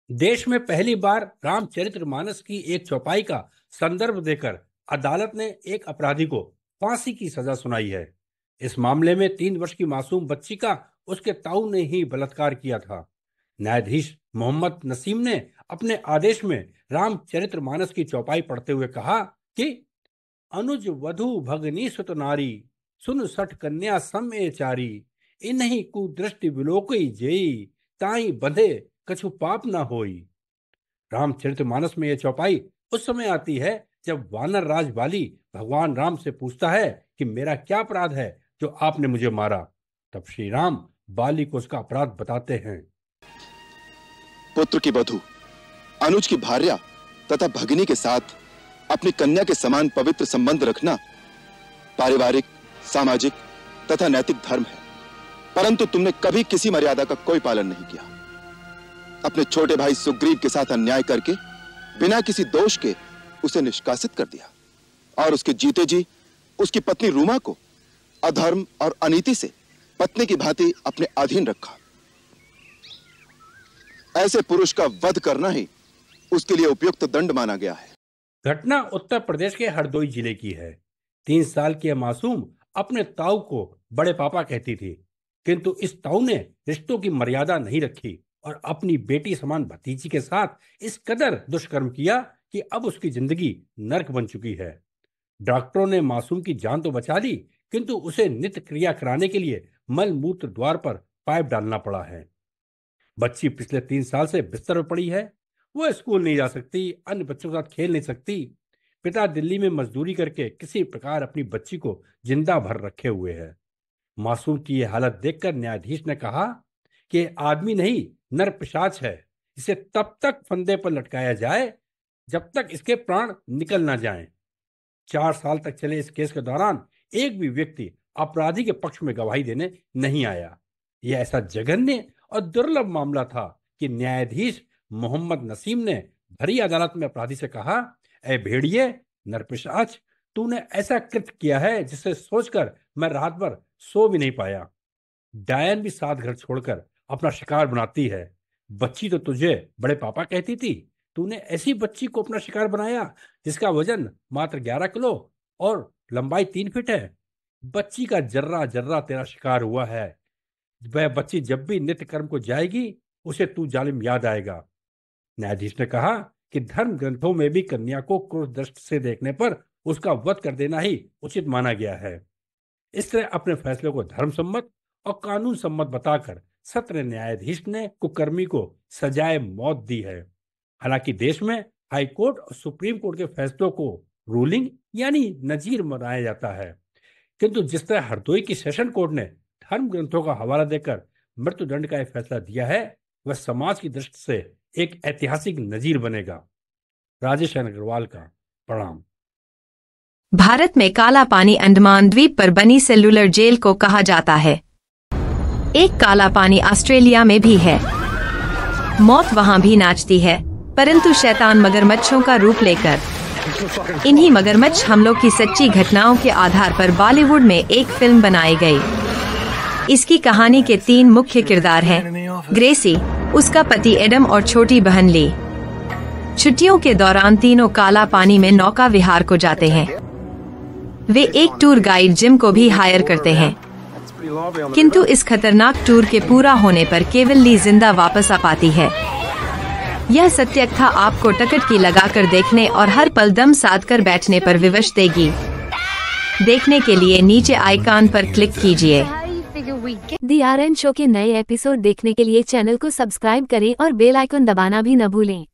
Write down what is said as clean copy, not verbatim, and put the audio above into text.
देश में पहली बार रामचरितमानस की एक चौपाई का संदर्भ देकर अदालत ने एक अपराधी को फांसी की सजा सुनाई है। इस मामले में 3 वर्ष की मासूम बच्ची का उसके ताऊ ने ही बलात्कार किया था। न्यायाधीश मोहम्मद नसीम ने अपने आदेश में रामचरितमानस की चौपाई पढ़ते हुए कहा कि अनुज वधु भगनी सुत नारी सुन सठ कन्या सम ए चारी इन्हीं कुदृष्टि विलोकई जेई ताई बंधे कछु पाप ना होई। रामचरितमानस में यह चौपाई उस समय आती है जब वानर राज बाली भगवान राम से पूछता है कि मेरा क्या अपराध है जो आपने मुझे मारा। तब श्री राम बाली को उसका अपराध बताते हैं। पुत्र की वधु, अनुज की भार्या तथा भगिनी के साथ अपनी कन्या के समान पवित्र संबंध रखना पारिवारिक, सामाजिक तथा नैतिक धर्म है, परंतु तुमने कभी किसी मर्यादा का कोई पालन नहीं किया। अपने छोटे भाई सुग्रीव के साथ अन्याय करके बिना किसी दोष के उसे निष्कासित कर दिया और उसके जीते जी उसकी पत्नी रूमा को अधर्म और अनीति से पत्नी की भांति अपने अधीन रखा। ऐसे पुरुष का वध करना ही उसके लिए उपयुक्त दंड माना गया है। घटना उत्तर प्रदेश के हरदोई जिले की है। 3 साल की यह मासूम अपने ताऊ को बड़े पापा कहती थी, किंतु इस ताऊ ने रिश्तों की मर्यादा नहीं रखी और अपनी बेटी समान भतीजी के साथ इस कदर दुष्कर्म किया कि अब उसकी जिंदगी नर्क बन चुकी है। डॉक्टरों ने मासूम की जान तो बचा ली, किंतु उसे नित्य क्रिया कराने के लिए मल मूत्र द्वार पर पाइप डालना पड़ा है। बच्ची पिछले 3 साल से बिस्तर पर पड़ी है। वो स्कूल नहीं जा सकती, अन्य बच्चों के साथ खेल नहीं सकती। पिता दिल्ली में मजदूरी करके किसी प्रकार अपनी बच्ची को जिंदा भर रखे हुए है। मासूम की यह हालत देखकर न्यायाधीश ने कहा कि आदमी नहीं, नर पिशाच है। इसे तब तक फंदे पर लटकाया जाए जब तक इसके प्राण निकल ना जाएं। 4 साल तक चले इस केस के दौरान एक भी व्यक्ति अपराधी के पक्ष में गवाही देने नहीं आया। यह ऐसा जघन्य और दुर्लभ मामला था कि न्यायाधीश मोहम्मद नसीम ने भरी अदालत में अपराधी से कहा, ऐ भेड़िए, नरपिशाच, तूने ऐसा कृत्य किया है जिसे सोचकर मैं रात भर सो भी नहीं पाया। डायन भी साथ घर छोड़कर अपना शिकार बनाती है। बच्ची तो तुझे बड़े पापा कहती थी, तूने ऐसी बच्ची को अपना शिकार बनाया जिसका वजन मात्र 11 किलो और लंबाई 3 फीट है। बच्ची का जर्रा जर्रा तेरा शिकार हुआ है। वह बच्ची जब भी नित्य कर्म को जाएगी उसे तू जालिम याद आएगा। न्यायाधीश ने कहा कि धर्म ग्रंथों में भी कन्या को क्रूर दृष्टि से देखने पर उसका वध कर देना ही उचित माना गया है। इस तरह अपने फैसले को धर्म सम्मत और कानून सम्मत बताकर सत्र न्यायाधीश ने कुकर्मी को सजाए मौत दी है। हालांकि देश में हाई कोर्ट और सुप्रीम कोर्ट के फैसलों को रूलिंग यानी नजीर मनाया जाता है, किंतु जिस तरह हरदोई की सेशन कोर्ट ने धर्म ग्रंथों का हवाला देकर मृत्युदंड का यह फैसला दिया है, वह समाज की दृष्टि से एक ऐतिहासिक नजीर बनेगा। राजेश अग्रवाल का प्रणाम। भारत में काला पानी अंडमान द्वीप पर बनी सेलुलर जेल को कहा जाता है। एक काला पानी ऑस्ट्रेलिया में भी है। मौत वहाँ भी नाचती है, परंतु शैतान मगरमच्छों का रूप लेकर। इन्हीं मगरमच्छ हमलों की सच्ची घटनाओं के आधार पर बॉलीवुड में एक फिल्म बनाई गई। इसकी कहानी के 3 मुख्य किरदार हैं, ग्रेसी, उसका पति एडम और छोटी बहन ली। छुट्टियों के दौरान तीनों काला पानी में नौका विहार को जाते हैं। वे एक टूर गाइड जिम को भी हायर करते हैं, किंतु इस खतरनाक टूर के पूरा होने पर केवल ली जिंदा वापस आ पाती है। यह सत्य कथा आपको टकटकी की लगाकर देखने और हर पल दम साध कर बैठने पर विवश देगी। देखने के लिए नीचे आइकॉन पर क्लिक कीजिए। दी आर एन शो के नए एपिसोड देखने के लिए चैनल को सब्सक्राइब करें और बेल आइकन दबाना भी न भूलें।